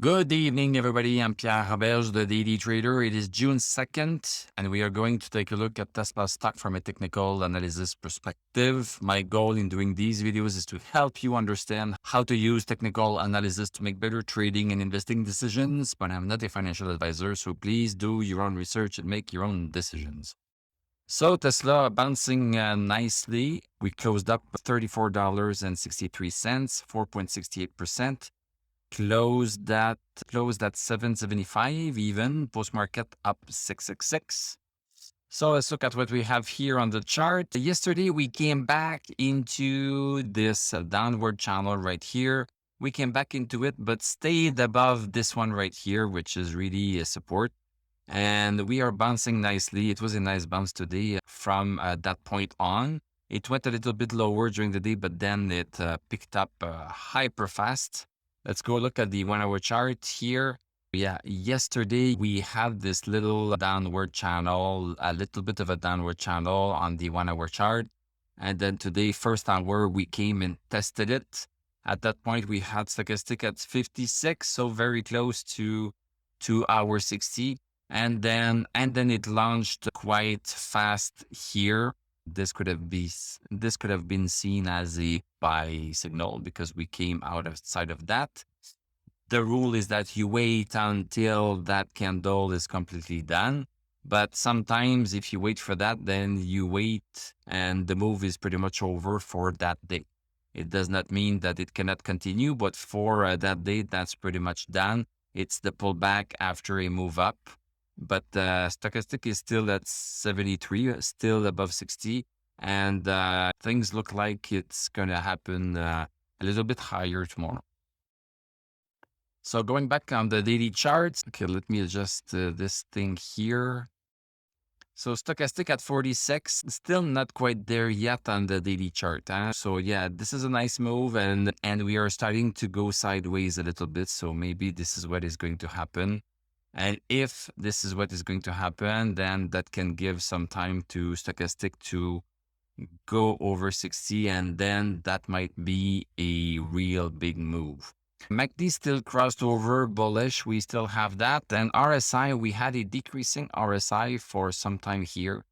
Good evening, everybody. I'm Pierre Roberge, the Daily Trader. It is June 2nd, and we are going to take a look at Tesla stock from a technical analysis perspective. My goal in doing these videos is to help you understand how to use technical analysis to make better trading and investing decisions, but I'm not a financial advisor, so please do your own research and make your own decisions. So Tesla bouncing nicely. We closed up $34.63, 4.68%. Closed at 775 even, post-market up 666. So let's look at what we have here on the chart. Yesterday, we came back into this downward channel right here. We came back into it, but stayed above this one right here, which is really a support. And we are bouncing nicely. It was a nice bounce today from that point on. It went a little bit lower during the day, but then it picked up hyper fast. Let's go look at the 1 hour chart here. Yeah, yesterday we had this little downward channel, a little bit of a downward channel on the 1 hour chart. And then today, first hour, we came and tested it. At that point, we had stochastic at 56, so very close to 2 hour 60. And then it launched quite fast here. This could have been seen as a buy signal because we came outside of that. The rule is that you wait until that candle is completely done. But sometimes if you wait for that, then you wait and the move is pretty much over for that day. It does not mean that it cannot continue, but for that day, that's pretty much done. It's the pullback after a move up. But stochastic is still at 73, still above 60. And things look like it's going to happen a little bit higher tomorrow. So going back on the daily charts, okay, let me adjust this thing here. So stochastic at 46, still not quite there yet on the daily chart. So yeah, this is a nice move and we are starting to go sideways a little bit. So maybe this is what is going to happen. And if this is what is going to happen, then that can give some time to stochastic to go over 60, and then that might be a real big move. MACD still crossed over bullish. We still have that. And RSI, we had a decreasing RSI for some time here,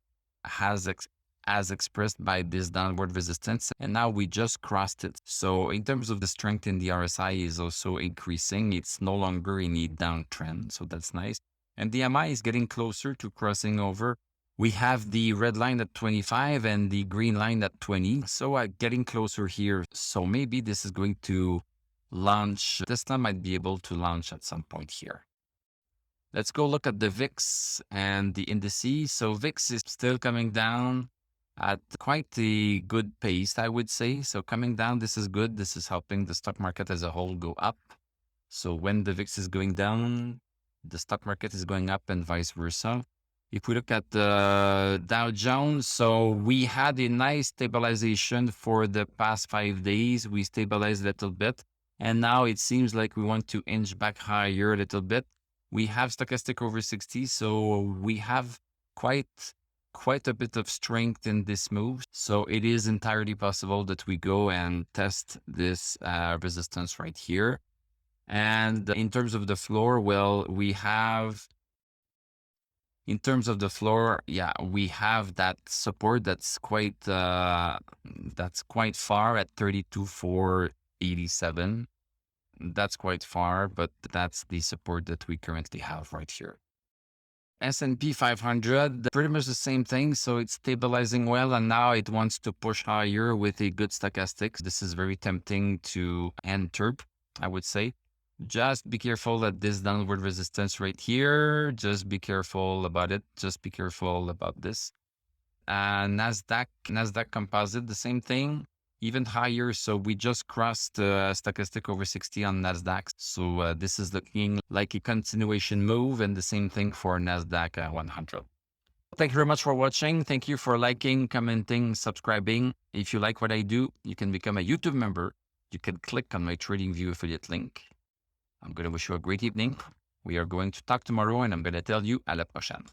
as expressed by this downward resistance. And now we just crossed it. So in terms of the strength in the RSI is also increasing. It's no longer in a downtrend. So that's nice. And the MI is getting closer to crossing over. We have the red line at 25 and the green line at 20. So getting closer here. So maybe this is going to launch. Tesla might be able to launch at some point here. Let's go look at the VIX and the indices. So VIX is still coming down at quite a good pace, I would say. So coming down, this is good. This is helping the stock market as a whole go up. So when the VIX is going down, the stock market is going up and vice versa. If we look at the Dow Jones, so we had a nice stabilization for the past 5 days. We stabilized a little bit. And now it seems like we want to inch back higher a little bit. We have stochastic over 60, so we have quite a bit of strength in this move. So it is entirely possible that we go and test this resistance right here. And in terms of the floor, well, we have... In terms of the floor, yeah, we have that support that's quite far at 32,487. That's quite far, but that's the support that we currently have right here. S&P 500, pretty much the same thing. So it's stabilizing well, and now it wants to push higher with a good stochastic. This is very tempting to enter, I would say. Just be careful at this downward resistance right here. Just be careful about it. Just be careful about this. NASDAQ composite, the same thing, even higher. So we just crossed stochastic over 60 on NASDAQ. So this is looking like a continuation move, and the same thing for NASDAQ 100. Thank you very much for watching. Thank you for liking, commenting, subscribing. If you like what I do, you can become a YouTube member. You can click on my TradingView affiliate link. I'm going to wish you a great evening. We are going to talk tomorrow, and I'm going to tell you à la prochaine.